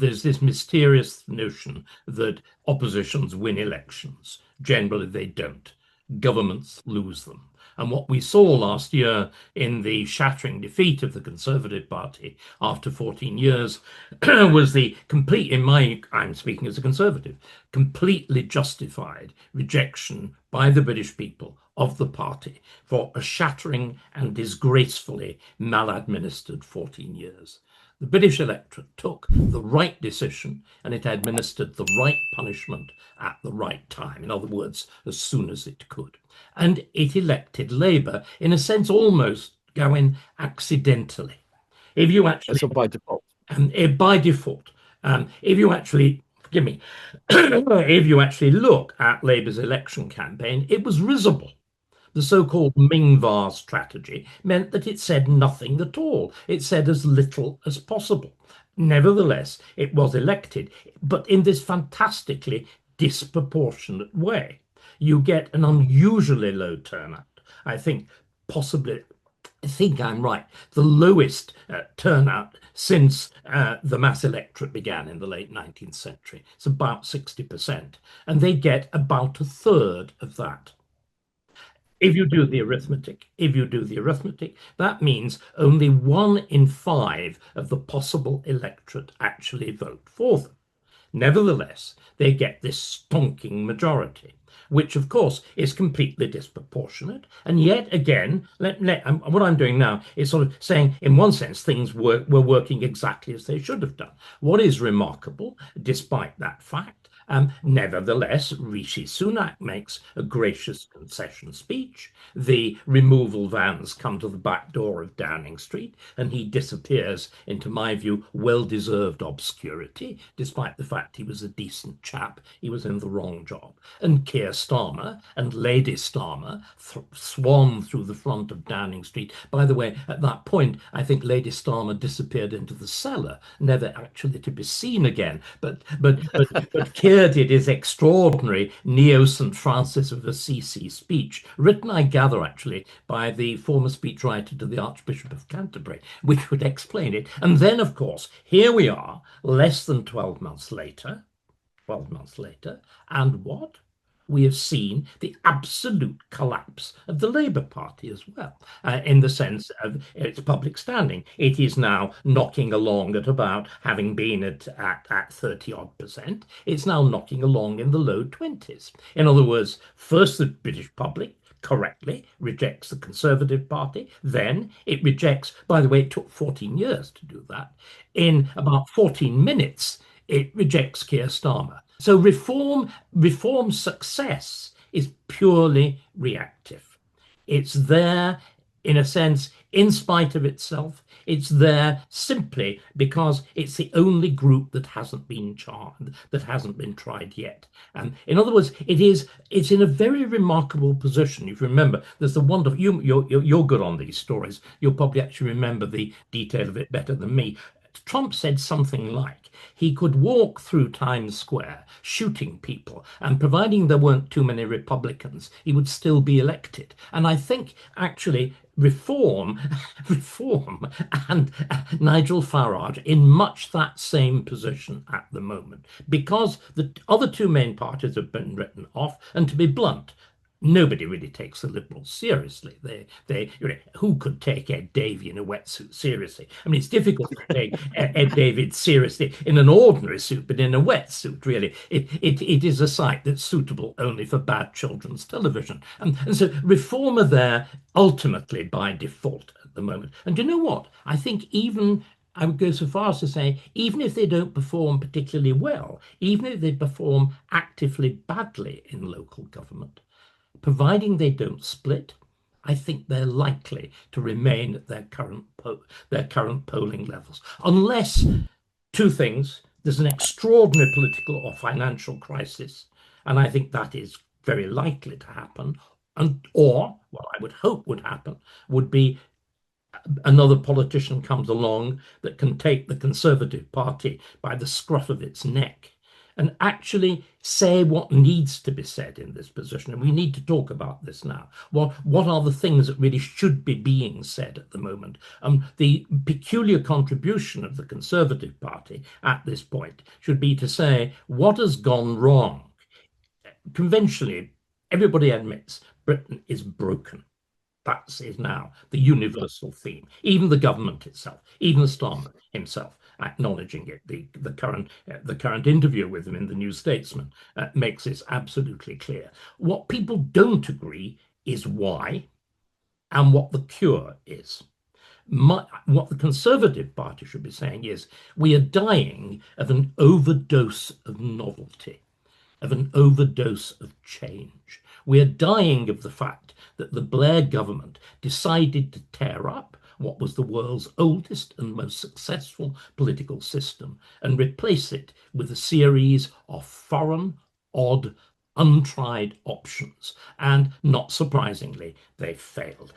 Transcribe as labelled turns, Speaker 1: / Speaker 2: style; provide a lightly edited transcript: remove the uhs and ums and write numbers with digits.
Speaker 1: there's this mysterious notion that oppositions win elections. Generally, they don't. Governments lose them. And what we saw last year in the shattering defeat of the Conservative Party after 14 years was the complete, I'm speaking as a Conservative, completely justified rejection by the British people of the party for a shattering and disgracefully maladministered 14 years. The British electorate took the right decision and it administered the right punishment at the right time. In other words, as soon as it could. And it elected Labour, in a sense, almost, Gawain, accidentally. If you actually...
Speaker 2: So by default.
Speaker 1: By default. If you actually, forgive me, if you actually look at Labour's election campaign, it was risible. The so-called Mingvar strategy meant that it said nothing at all. It said as little as possible. Nevertheless, it was elected, but in this fantastically disproportionate way. You get an unusually low turnout. I think I'm right, the lowest turnout since the mass electorate began in the late 19th century. It's about 60%. And they get about a third of that. If you do the arithmetic, that means only 1 in 5 of the possible electorate actually vote for them. Nevertheless, they get this stonking majority, which of course is completely disproportionate. And yet again, what I'm doing now is sort of saying, in one sense, things were working exactly as they should have done. What is remarkable, despite that fact, nevertheless, Rishi Sunak makes a gracious concession speech. The removal vans come to the back door of Downing Street, and he disappears into, my view, well-deserved obscurity, despite the fact he was a decent chap. He was in the wrong job. And Keir Starmer and Lady Starmer swan through the front of Downing Street. By the way, at that point, I think Lady Starmer disappeared into the cellar, never actually to be seen again. But Keir did his extraordinary Neo St. Francis of Assisi speech, written, I gather, actually, by the former speechwriter to the Archbishop of Canterbury, which would explain it. And then, of course, here we are, less than 12 months later, and what? We have seen the absolute collapse of the Labour Party as well, in the sense of its public standing. It is now knocking along at about, having been at 30-odd%, it's now knocking along in the low 20s. In other words, first the British public correctly rejects the Conservative Party, then it rejects, by the way, it took 14 years to do that. In about 14 minutes, it rejects Keir Starmer. So reform success is purely reactive. It's there, in a sense, in spite of itself. It's there simply because it's the only group that hasn't been tried yet. In other words, it's in a very remarkable position. If you remember, there's the wonderful, you're good on these stories. You'll probably actually remember the detail of it better than me. Trump said something like, he could walk through Times Square shooting people, and providing there weren't too many Republicans, he would still be elected. And I think actually reform and Nigel Farage in much that same position at the moment, because the other two main parties have been written off. And to be blunt, nobody really takes the Liberals seriously. Who could take Ed Davey in a wetsuit seriously? I mean, it's difficult to take Ed Davey seriously in an ordinary suit, but in a wetsuit, really, it is a sight that's suitable only for bad children's television. And so reform are there ultimately by default at the moment. And you know what? I think I would go so far as to say, even if they don't perform particularly well, even if they perform actively badly in local government, providing they don't split, I think they're likely to remain at their current polling levels. Unless, two things, there's an extraordinary political or financial crisis, and I think that is very likely to happen, or what I would hope would happen would be another politician comes along that can take the Conservative Party by the scruff of its neck and actually say what needs to be said in this position. And we need to talk about this now. What are the things that really should be being said at the moment? The peculiar contribution of the Conservative Party at this point should be to say what has gone wrong. Conventionally, everybody admits Britain is broken. That is now the universal theme. Even the government itself, even Starmer himself, acknowledging it. The current interview with him in the New Statesman makes this absolutely clear. What people don't agree is why and what the cure is. What the Conservative Party should be saying is we are dying of an overdose of novelty, of an overdose of change. We're dying of the fact that the Blair government decided to tear up what was the world's oldest and most successful political system and replace it with a series of foreign, odd, untried options. And not surprisingly, they failed.